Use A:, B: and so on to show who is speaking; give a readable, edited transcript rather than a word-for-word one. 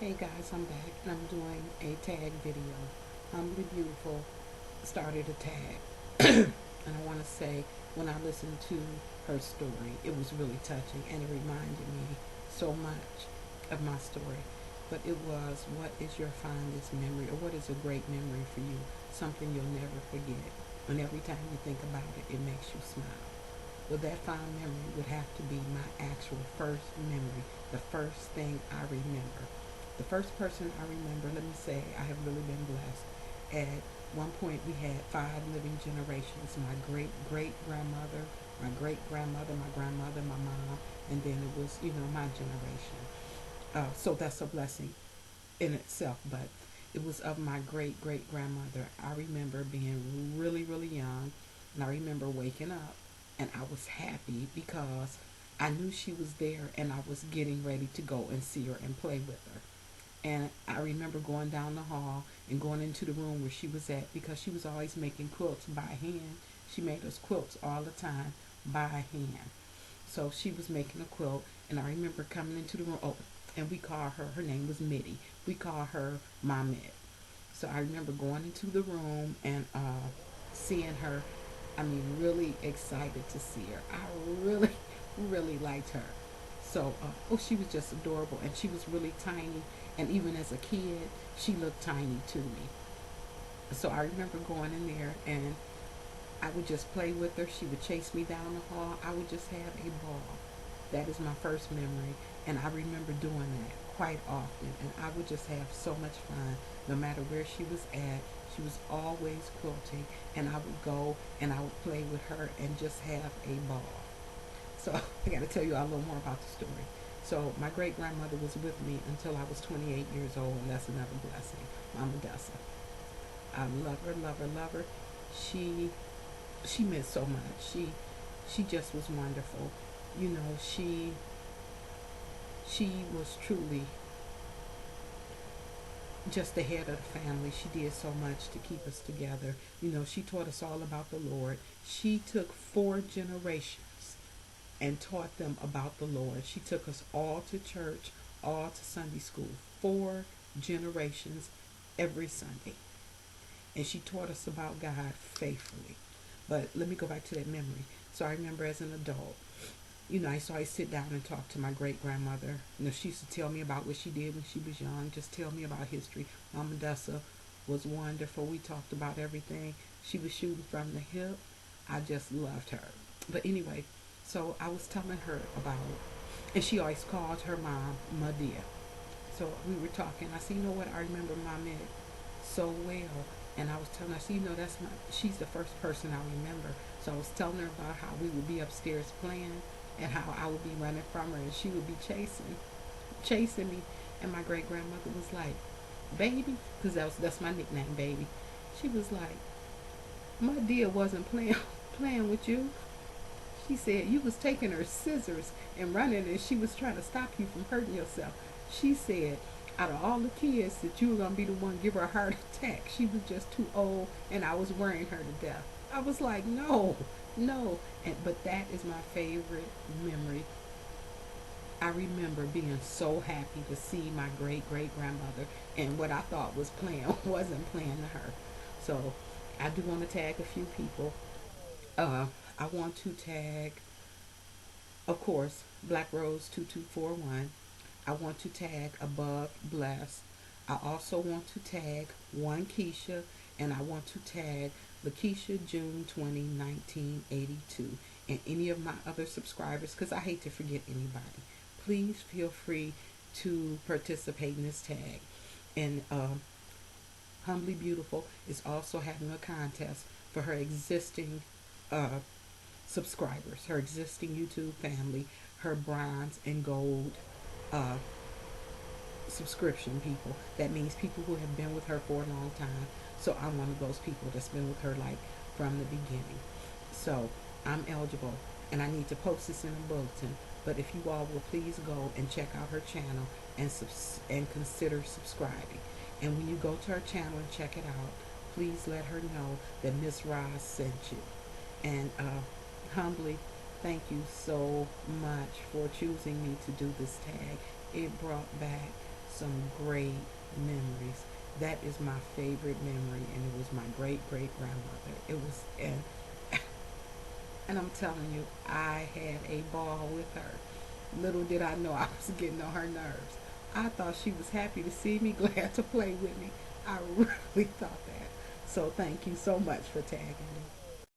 A: Hey guys, I'm back and I'm doing a tag video. Humbly Beautiful started a tag. And I want to say, when I listened to her story, it was really touching and it reminded me so much of my story. But it was, what is your fondest memory, or what is a great memory for you? Something you'll never forget. And every time you think about it, it makes you smile. Well, that fond memory would have to be my actual first memory, the first thing I remember. The first person I remember, let me say, I have really been blessed. At one point, we had five living generations: my great great grandmother, my great grandmother, my grandmother, my mom, and then it was, my generation. So that's a blessing in itself, but it was of my great great grandmother. I remember being really, really young, and I remember waking up and I was happy because I knew she was there and I was getting ready to go and see her and play with her. And I remember going down the hall and going into the room where she was at, because she was always making quilts by hand. She made us quilts all the time by hand. So she was making a quilt, and I remember coming into the room. Oh, and we call her name was Mitty. We call her Mamet. So I remember going into the room and seeing her. I mean, really excited to see her. I really, really liked her. So, she was just adorable, and she was really tiny. And even as a kid, she looked tiny to me. So I remember going in there, and I would just play with her. She would chase me down the hall. I would just have a ball. That is my first memory, and I remember doing that quite often. And I would just have so much fun, no matter where she was at. She was always quilting, and I would go and I would play with her and just have a ball. So I got to tell you a little more about the story. So my great grandmother was with me until I was 28 years old, and that's another blessing. Mama Dessa. I love her, love her, love her. She she meant so much. She just was wonderful. You know, she was truly just the head of the family. She did so much to keep us together. You know, she taught us all about the Lord. She took four generations and taught them about the Lord. She took us all to church, all to Sunday school. Four generations every Sunday. And she taught us about God faithfully. But let me go back to that memory. So I remember as an adult, I used to always sit down and talk to my great grandmother. She used to tell me about what she did when she was young, just tell me about history. Mama Dessa was wonderful. We talked about everything. She was shooting from the hip. I just loved her. But anyway, so I was telling her about, and she always called her mom Madia. So we were talking. I said, you know what? I remember Mama so well. And I was telling her, see, she's the first person I remember. So I was telling her about how we would be upstairs playing and how I would be running from her and she would be chasing me. And my great grandmother was like, baby, because that's my nickname, baby. She was like, my dear wasn't playing playing with you. She said you was taking her scissors and running, and she was trying to stop you from hurting yourself. She said, out of all the kids, that you were gonna be the one to give her a heart attack. She was just too old, and I was worrying her to death. I was like, no, no. But that is my favorite memory. I remember being so happy to see my great great grandmother, and what I thought was playing wasn't playing to her. So I do want to tag a few people. Uh, I want to tag, of course, Black Rose 2241. I want to tag Above Blessed. I also want to tag One Keisha, and I want to tag Lakeisha June 20, 1982, and any of my other subscribers, because I hate to forget anybody. Please feel free to participate in this tag. And Humbly Beautiful is also having a contest for her existing uh, subscribers, her existing YouTube family, her bronze and gold uh, subscription people. That means people who have been with her for a long time. So I'm one of those people that's been with her like from the beginning. So I'm eligible, and I need to post this in a bulletin. But if you all will please go and check out her channel and consider subscribing. And when you go to her channel and check it out, please let her know that Miss Roz sent you. And humbly, thank you so much for choosing me to do this tag. It brought back some great memories. That is my favorite memory, and it was my great great grandmother. It was, and I'm telling you, I had a ball with her. Little did I know I was getting on her nerves. I thought she was happy to see me, glad to play with me. I really thought that. So thank you so much for tagging me.